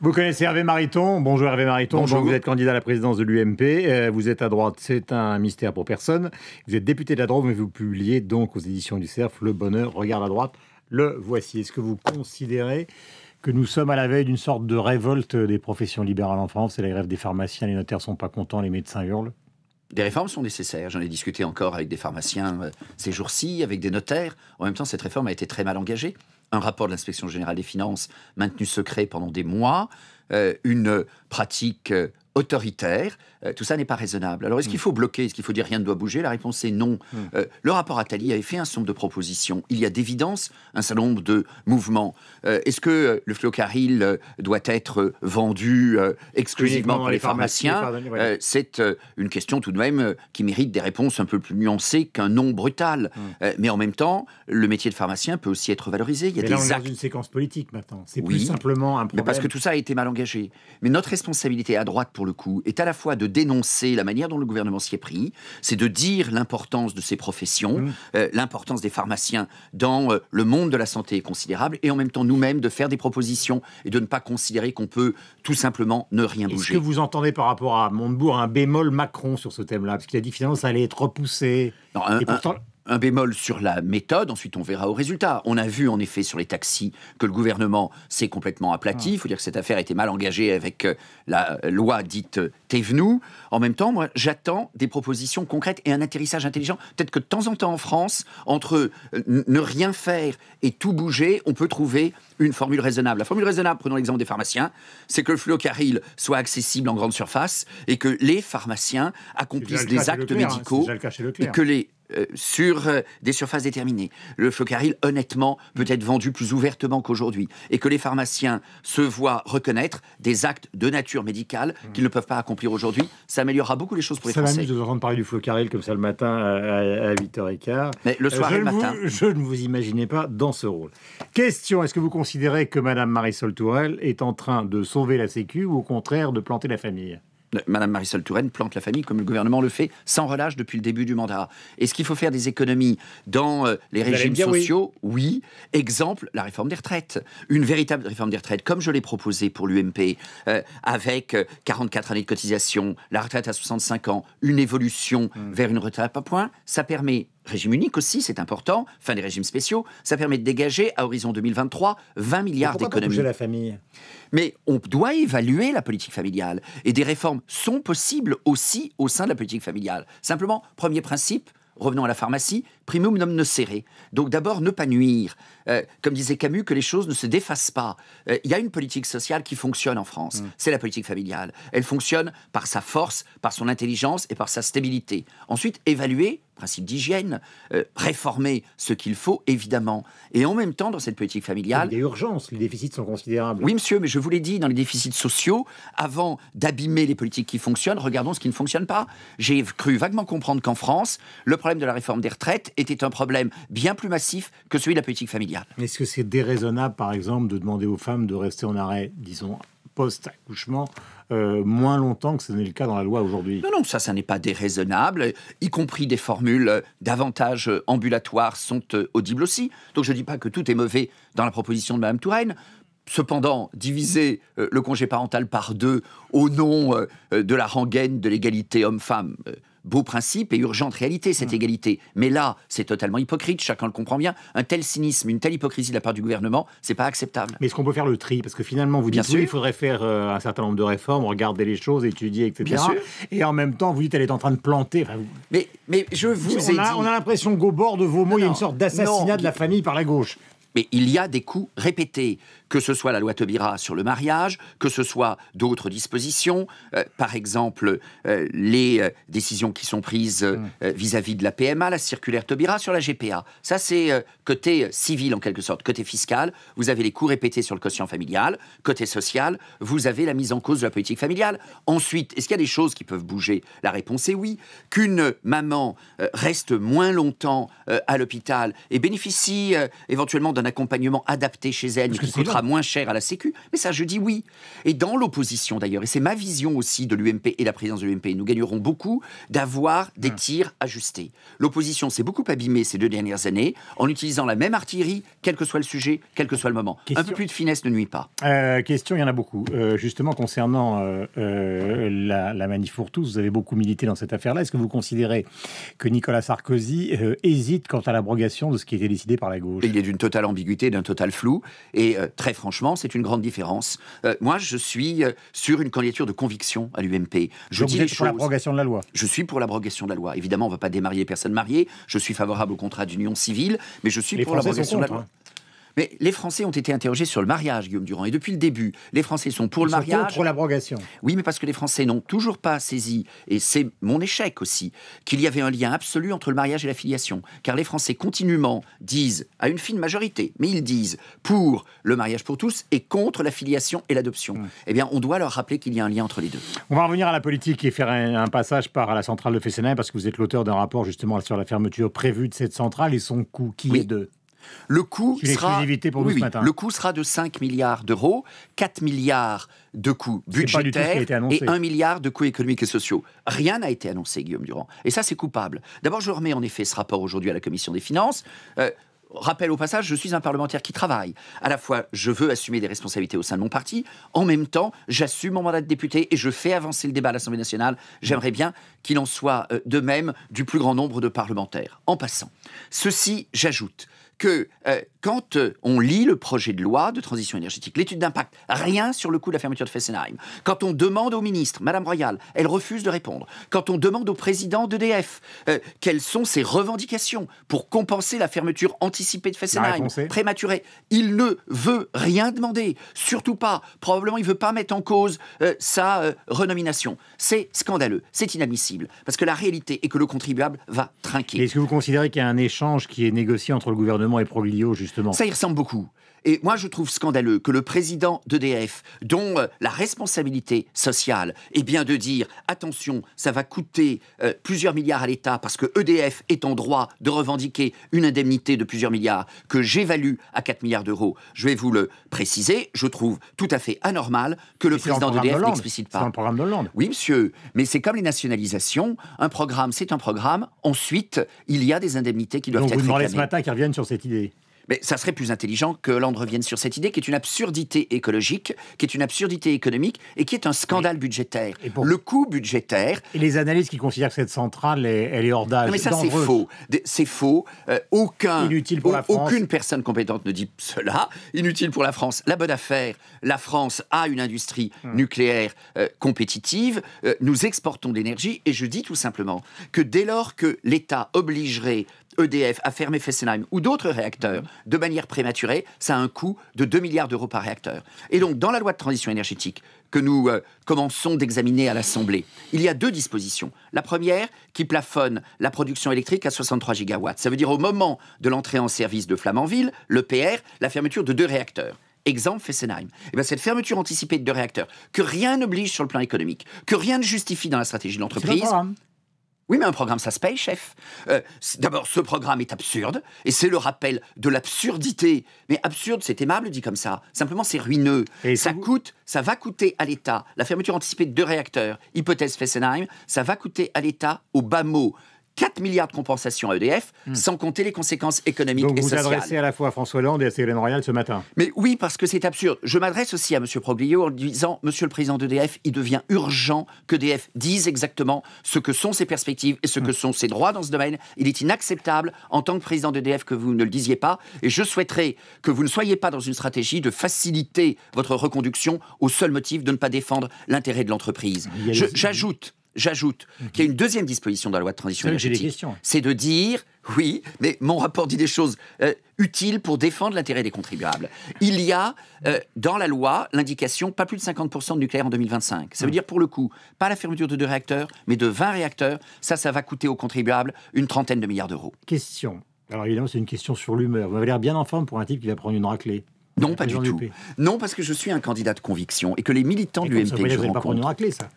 Vous connaissez Hervé Mariton. Bonjour Hervé Mariton. Bonjour. Donc vous êtes candidat à la présidence de l'UMP. Vous êtes à droite, c'est un mystère pour personne. Vous êtes député de la Drôme, mais vous publiez donc aux éditions du Cerf Le Bonheur regarde à droite. Le voici. Est-ce que vous considérez que nous sommes à la veille d'une sorte de révolte des professions libérales en France? C'est la grève des pharmaciens, les notaires sont pas contents, les médecins hurlent. Des réformes sont nécessaires. J'en ai discuté encore avec des pharmaciens ces jours-ci, avec des notaires. En même temps, cette réforme a été très mal engagée. Un rapport de l'Inspection générale des finances maintenu secret pendant des mois, une pratique autoritaire, tout ça n'est pas raisonnable. Alors, est-ce qu'il faut bloquer? Est-ce qu'il faut dire rien ne doit bouger? La réponse est non. Le rapport Attali avait fait un certain nombre de propositions. Il y a d'évidence un certain nombre de mouvements. Est-ce que le Flocaril doit être vendu exclusivement par les pharmaciens? C'est une question tout de même qui mérite des réponses un peu plus nuancées qu'un non brutal. Mais en même temps, le métier de pharmacien peut aussi être valorisé. Il y a mais là, des on est actes. dans une séquence politique maintenant. C'est Oui, plus simplement un problème. Mais parce que tout ça a été mal engagé. Mais notre responsabilité à droite, pour le coup, est à la fois de dénoncer la manière dont le gouvernement s'y est pris, c'est de dire l'importance de ces professions, l'importance des pharmaciens dans le monde de la santé est considérable, et en même temps nous-mêmes de faire des propositions et de ne pas considérer qu'on peut tout simplement ne rien bouger. Est-ce que vous entendez par rapport à Montebourg un bémol Macron sur ce thème-là? Parce qu'il a dit finalement ça allait être repoussé. Non, et pourtant... Un bémol sur la méthode, ensuite on verra au résultat. On a vu en effet sur les taxis que le gouvernement s'est complètement aplati. Il faut dire que cette affaire a été mal engagée avec la loi dite Thévenoud. En même temps, moi j'attends des propositions concrètes et un atterrissage intelligent. Peut-être que de temps en temps en France, entre ne rien faire et tout bouger, on peut trouver une formule raisonnable. La formule raisonnable, prenons l'exemple des pharmaciens, c'est que le Flocaril soit accessible en grande surface et que les pharmaciens accomplissent des actes médicaux et que les sur des surfaces déterminées. Le Flocaril, honnêtement, peut être vendu plus ouvertement qu'aujourd'hui. Et que les pharmaciens se voient reconnaître des actes de nature médicale qu'ils ne peuvent pas accomplir aujourd'hui. Ça améliorera beaucoup les choses pour les Français. Ça m'amuse de vous entendre parler du Flocaril comme ça le matin à 8h15. Mais le soir et le matin. Je ne vous imaginais pas dans ce rôle. Question, est-ce que vous considérez que Mme Marisol Touraine est en train de sauver la Sécu ou au contraire de planter la famille ? Madame Marisol Touraine plante la famille comme le gouvernement le fait sans relâche depuis le début du mandat. Est-ce qu'il faut faire des économies dans les régimes sociaux? Oui. Exemple, la réforme des retraites. Une véritable réforme des retraites, comme je l'ai proposé pour l'UMP, avec 44 années de cotisation, la retraite à 65 ans, une évolution vers une retraite à point, ça permet... Régime unique aussi, c'est important, fin des régimes spéciaux, ça permet de dégager à horizon 2023 20 milliards d'économies. Pourquoi pas bouger la famille? Mais on doit évaluer la politique familiale et des réformes sont possibles aussi au sein de la politique familiale. Simplement, premier principe, revenons à la pharmacie, primum non nocere. Donc d'abord, ne pas nuire. Comme disait Camus, que les choses ne se défacent pas. Il y a une politique sociale qui fonctionne en France. C'est la politique familiale. Elle fonctionne par sa force, par son intelligence et par sa stabilité. Ensuite, évaluer, principe d'hygiène, réformer ce qu'il faut, évidemment. Et en même temps, dans cette politique familiale... Il y a urgence, les déficits sont considérables. Oui, monsieur, mais je vous l'ai dit, dans les déficits sociaux, avant d'abîmer les politiques qui fonctionnent, regardons ce qui ne fonctionne pas. J'ai cru vaguement comprendre qu'en France, le problème de la réforme des retraites était un problème bien plus massif que celui de la politique familiale. Est-ce que c'est déraisonnable, par exemple, de demander aux femmes de rester en arrêt, disons, post-accouchement, moins longtemps que ce n'est le cas dans la loi aujourd'hui? Non, ça n'est pas déraisonnable, y compris des formules davantage ambulatoires sont audibles aussi. Donc je ne dis pas que tout est mauvais dans la proposition de Mme Touraine. Cependant, diviser le congé parental par 2 au nom de la rengaine de l'égalité homme-femme, beau principe et urgente réalité, cette égalité. Mais là, c'est totalement hypocrite, chacun le comprend bien. Un tel cynisme, une telle hypocrisie de la part du gouvernement, c'est pas acceptable. Mais est-ce qu'on peut faire le tri? Parce que finalement, vous dites oui, il faudrait faire un certain nombre de réformes, regarder les choses, étudier, etc. Bien sûr. Et en même temps, vous dites qu'elle est en train de planter. Enfin, mais je vous ai dit... On a l'impression qu'au bord de vos mots, il y a une sorte d'assassinat de la famille par la gauche. Mais il y a des coups répétés, que ce soit la loi Taubira sur le mariage, que ce soit d'autres dispositions, par exemple les décisions qui sont prises vis-à-vis de la PMA, la circulaire Taubira sur la GPA. Ça, c'est côté civil en quelque sorte. Côté fiscal, vous avez les coups répétés sur le quotient familial. Côté social, vous avez la mise en cause de la politique familiale. Ensuite, est-ce qu'il y a des choses qui peuvent bouger? La réponse est oui. Qu'une maman reste moins longtemps à l'hôpital et bénéficie éventuellement d'un accompagnement adapté chez elle, mais qui coûtera coûtera moins cher à la Sécu. Mais ça, je dis oui. Et dans l'opposition, d'ailleurs, et c'est ma vision aussi de l'UMP et la présidence de l'UMP, nous gagnerons beaucoup d'avoir des tirs ajustés. L'opposition s'est beaucoup abîmée ces 2 dernières années en utilisant la même artillerie, quel que soit le sujet, quel que soit le moment. Un peu plus de finesse ne nuit pas. Question, il y en a beaucoup. Justement, concernant la Manif pour tous, vous avez beaucoup milité dans cette affaire-là. Est-ce que vous considérez que Nicolas Sarkozy hésite quant à l'abrogation de ce qui a été décidé par la gauche? Il est d'une totale ambiguïté, d'un total flou. Et très franchement, c'est une grande différence. Moi, je suis sur une candidature de conviction à l'UMP. Je dis les choses. Pour l'abrogation de la loi. Je suis pour l'abrogation de la loi. Évidemment, on ne va pas démarier personne mariée. Je suis favorable au contrat d'union civile, mais je suis pour l'abrogation de la loi. Mais les Français ont été interrogés sur le mariage, Guillaume Durand. Et depuis le début, les Français sont pour le mariage. Contre l'abrogation. Oui, mais parce que les Français n'ont toujours pas saisi, et c'est mon échec aussi, qu'il y avait un lien absolu entre le mariage et la filiation. Car les Français continuellement disent, à une fine majorité, mais ils disent pour le mariage pour tous et contre la filiation et l'adoption. Eh bien, on doit leur rappeler qu'il y a un lien entre les deux. On va revenir à la politique et faire un passage par la centrale de Fessenheim, parce que vous êtes l'auteur d'un rapport justement sur la fermeture prévue de cette centrale et son coût qui est de... Le coût sera, pour nous ce matin. Le coût sera de 5 milliards d'euros, 4 milliards de coûts budgétaires et 1 milliard de coûts économiques et sociaux. Rien n'a été annoncé, Guillaume Durand. Et ça, c'est coupable. D'abord, je remets en effet ce rapport aujourd'hui à la Commission des Finances. Rappel au passage, je suis un parlementaire qui travaille. À la fois, je veux assumer des responsabilités au sein de mon parti. En même temps, j'assume mon mandat de député et je fais avancer le débat à l'Assemblée nationale. J'aimerais bien qu'il en soit de même du plus grand nombre de parlementaires. En passant, ceci, j'ajoute que quand on lit le projet de loi de transition énergétique, l'étude d'impact, rien sur le coût de la fermeture de Fessenheim. Quand on demande au ministre, Madame Royal, elle refuse de répondre. Quand on demande au président d'EDF quelles sont ses revendications pour compenser la fermeture anticipée de Fessenheim, prématurée, il ne veut rien demander. Surtout pas. Probablement, il ne veut pas mettre en cause sa renomination. C'est scandaleux, c'est inadmissible. Parce que la réalité est que le contribuable va trinquer. Est-ce que vous considérez qu'il y a un échange qui est négocié entre le gouvernement et Proglio, justement? Ça y ressemble beaucoup. Et moi, je trouve scandaleux que le président d'EDF, dont la responsabilité sociale est bien de dire « Attention, ça va coûter plusieurs milliards à l'État parce que EDF est en droit de revendiquer une indemnité de plusieurs milliards que j'évalue à 4 milliards d'euros. » Je vais vous le préciser, je trouve tout à fait anormal que le président d'EDF n'explicite pas. C'est un programme de Hollande. Oui, monsieur, mais c'est comme les nationalisations. Un programme, c'est un programme. Ensuite, il y a des indemnités qui doivent être réclamées. Donc vous demandez ce matin qu'ils reviennent sur cette idée. Mais ça serait plus intelligent que Hollande revienne sur cette idée qui est une absurdité écologique, qui est une absurdité économique et qui est un scandale budgétaire. Le coût budgétaire... Et les analystes qui considèrent que cette centrale, elle est hors d'âge. Mais ça, c'est faux. C'est faux. Aucune personne compétente ne dit cela. Inutile pour la France. La bonne affaire, la France a une industrie nucléaire compétitive. Nous exportons de l'énergie. Et je dis tout simplement que dès lors que l'État obligerait EDF à fermer Fessenheim ou d'autres réacteurs de manière prématurée, ça a un coût de 2 milliards d'euros par réacteur. Et donc, dans la loi de transition énergétique que nous commençons d'examiner à l'Assemblée, il y a 2 dispositions. La première, qui plafonne la production électrique à 63 gigawatts. Ça veut dire au moment de l'entrée en service de Flamanville, l'EPR, la fermeture de 2 réacteurs. Exemple, Fessenheim. Et bien, cette fermeture anticipée de 2 réacteurs, que rien n'oblige sur le plan économique, que rien ne justifie dans la stratégie de l'entreprise... Oui, mais un programme, ça se paye, chef. D'abord, ce programme est absurde, et c'est le rappel de l'absurdité. Mais absurde, c'est aimable dit comme ça. Simplement, c'est ruineux. Et ça va coûter à l'État, la fermeture anticipée de 2 réacteurs, hypothèse Fessenheim, ça va coûter à l'État, au bas mot, 4 milliards de compensation à EDF, sans compter les conséquences économiques et sociales. Donc vous adressez à la fois à François Hollande et à Ségolène Royal ce matin. Mais oui, parce que c'est absurde. Je m'adresse aussi à M. Proglio en disant, Monsieur le Président d'EDF, il devient urgent qu'EDF dise exactement ce que sont ses perspectives et ce que sont ses droits dans ce domaine. Il est inacceptable, en tant que Président d'EDF, que vous ne le disiez pas. Et je souhaiterais que vous ne soyez pas dans une stratégie de faciliter votre reconduction au seul motif de ne pas défendre l'intérêt de l'entreprise. J'ajoute qu'il y a une deuxième disposition dans la loi de transition énergétique. C'est de dire, oui, mais mon rapport dit des choses utiles pour défendre l'intérêt des contribuables. Il y a dans la loi l'indication pas plus de 50% de nucléaire en 2025. Ça veut dire pour le coup, pas la fermeture de 2 réacteurs, mais de 20 réacteurs. Ça va coûter aux contribuables une 30aine de milliards d'euros. Question. Alors évidemment, c'est une question sur l'humeur. Vous avez l'air bien en forme pour un type qui va prendre une raclée. Non, pas du tout. Non, parce que je suis un candidat de conviction et que les militants de l'UMP que je rencontre... pas prendre une raclée, ça.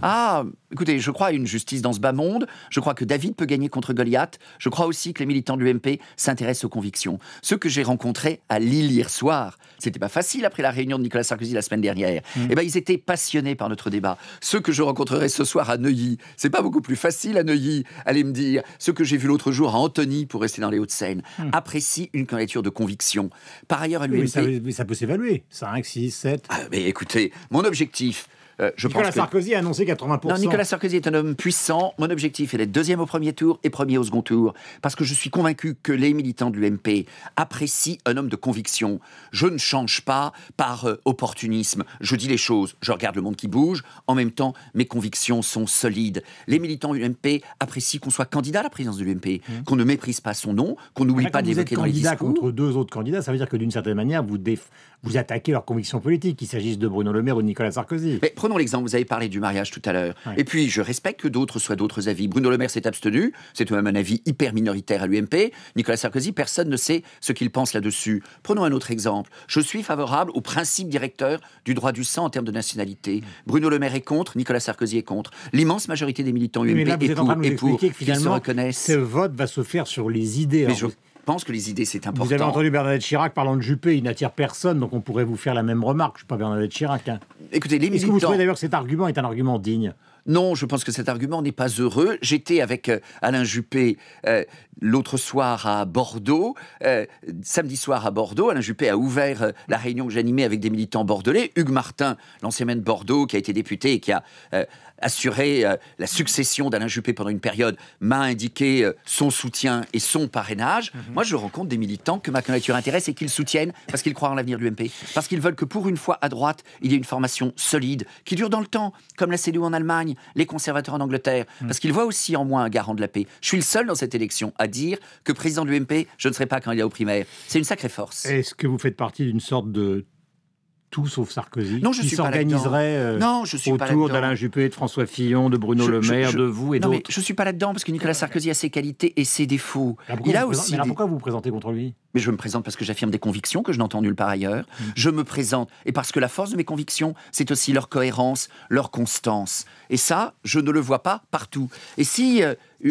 Ah, écoutez, je crois à une justice dans ce bas monde. Je crois que David peut gagner contre Goliath. Je crois aussi que les militants de l'UMP s'intéressent aux convictions. Ceux que j'ai rencontrés à Lille hier soir, C'était pas facile après la réunion de Nicolas Sarkozy la semaine dernière. Eh ben, ils étaient passionnés par notre débat. Ceux que je rencontrerai ce soir à Neuilly, c'est pas beaucoup plus facile à Neuilly, allez me dire. Ceux que j'ai vus l'autre jour à Antony, pour rester dans les Hauts-de-Seine, apprécient une candidature de conviction. Par ailleurs, à l'UMP... mais ça peut s'évaluer. 5, 6, 7... Ah, mais écoutez, mon objectif... Nicolas Sarkozy a annoncé 80%. Non, Nicolas Sarkozy est un homme puissant. Mon objectif est d'être deuxième au premier tour et premier au second tour. Parce que je suis convaincu que les militants de l'UMP apprécient un homme de conviction. Je ne change pas par opportunisme. Je dis les choses. Je regarde le monde qui bouge. En même temps, mes convictions sont solides. Les militants de l'UMP apprécient qu'on soit candidat à la présidence de l'UMP, qu'on ne méprise pas son nom, qu'on n'oublie pas de l'évoquer dans les discours. Vous êtes candidat contre 2 autres candidats, ça veut dire que d'une certaine manière, vous attaquez leurs convictions politiques, qu'il s'agisse de Bruno Le Maire ou de Nicolas Sarkozy. Mais prenons l'exemple, vous avez parlé du mariage tout à l'heure. Ouais. Et puis, je respecte que d'autres soient d'autres avis. Bruno Le Maire s'est abstenu, c'est tout de même un avis hyper minoritaire à l'UMP. Nicolas Sarkozy, personne ne sait ce qu'il pense là-dessus. Prenons un autre exemple. Je suis favorable au principe directeur du droit du sang en termes de nationalité. Bruno Le Maire est contre, Nicolas Sarkozy est contre. L'immense majorité des militants UMP est pour qu'ils se reconnaissent. Ce vote va se faire sur les idées. Mais je pense que les idées, c'est important. Vous avez entendu Bernadette Chirac parlant de Juppé, il n'attire personne, donc on pourrait vous faire la même remarque. Je ne suis pas Bernadette Chirac. Hein. Écoutez, les militants... Est-ce que vous trouvez d'ailleurs que cet argument est un argument digne ? Non, je pense que cet argument n'est pas heureux. J'étais avec Alain Juppé l'autre soir à Bordeaux, samedi soir à Bordeaux. Alain Juppé a ouvert la réunion que j'animais avec des militants bordelais. Hugues Martin, l'ancien maire de Bordeaux, qui a été député et qui a assuré la succession d'Alain Juppé pendant une période, m'a indiqué son soutien et son parrainage. Moi, je rencontre des militants que ma candidature intéresse et qu'ils soutiennent parce qu'ils croient en l'avenir de l'UMP. Parce qu'ils veulent que pour une fois, à droite, il y ait une formation solide, qui dure dans le temps, comme la CDU en Allemagne, les conservateurs en Angleterre, parce qu'ils voient aussi en moi un garant de la paix. Je suis le seul dans cette élection à dire que président de l'UMP, je ne serai pas candidat aux primaires. C'est une sacrée force. Est-ce que vous faites partie d'une sorte de tout sauf Sarkozy, non, je qui suis s'organiserait autour d'Alain Juppé, de François Fillon, de Bruno Le Maire, de vous et d'autres? Mais je ne suis pas là-dedans parce que Nicolas Sarkozy a ses qualités et ses défauts. Il a aussi. Mais pourquoi vous vous présentez contre lui? Mais je me présente parce que j'affirme des convictions que je n'entends nulle part ailleurs. Je me présente et parce que la force de mes convictions, c'est aussi leur cohérence, leur constance. Et ça, je ne le vois pas partout. Et si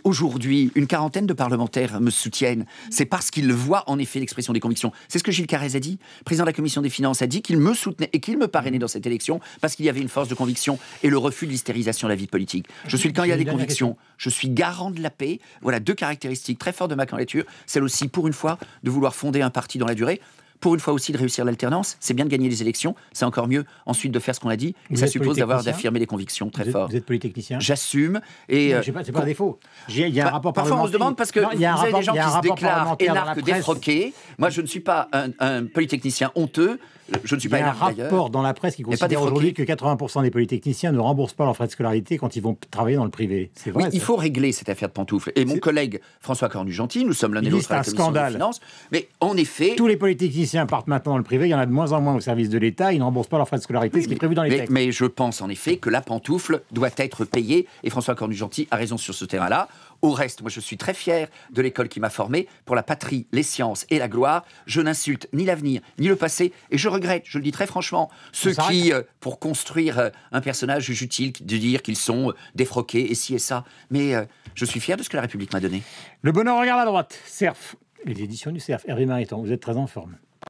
aujourd'hui, une quarantaine de parlementaires me soutiennent, c'est parce qu'ils voient en effet l'expression des convictions. C'est ce que Gilles Carrez a dit. Le président de la Commission des Finances a dit qu'il me soutenait et qu'il me parrainait dans cette élection parce qu'il y avait une force de conviction et le refus de l'hystérisation de la vie politique. Je suis le candidat des convictions. Je suis garant de la paix. Voilà 2 caractéristiques très fortes de ma candidature. Celle aussi, pour une fois, de vouloir fonder un parti dans la durée. Pour une fois aussi de réussir l'alternance, c'est bien de gagner les élections, c'est encore mieux ensuite de faire ce qu'on a dit, et ça suppose d'affirmer des convictions très fortes. Vous êtes polytechnicien? J'assume. Et c'est pas un défaut. Il y a un rapport parfois on se demande parce que vous avez des gens qui se déclarent énarques défroqués. Moi je ne suis pas un polytechnicien honteux. Je ne suis pas énarque. Il y a un rapport dans la presse qui considère aujourd'hui que 80% des polytechniciens ne remboursent pas leurs frais de scolarité quand ils vont travailler dans le privé. C'est vrai. Oui, il faut régler cette affaire de pantoufles. Et mon collègue François Cornu-Gentil, nous sommes l'un et l'autre à la Commission des Finances. Mais en effet, tous les polytechniciens partent maintenant dans le privé. Il y en a de moins en moins au service de l'État. Ils ne remboursent pas leurs frais de scolarité, ce qui est prévu dans les textes. Mais je pense en effet que la pantoufle doit être payée. Et François Cornu-Gentil a raison sur ce terrain-là. Au reste, moi je suis très fier de l'école qui m'a formé. Pour la patrie, les sciences et la gloire, je n'insulte ni l'avenir, ni le passé. Et je regrette, je le dis très franchement, ceux qui, pour construire un personnage, jugent utile de dire qu'ils sont défroqués et ci et ça. Mais je suis fier de ce que la République m'a donné. Le bonheur regarde à droite. CERF, les éditions du CERF. Hervé Mariton, vous êtes très en forme.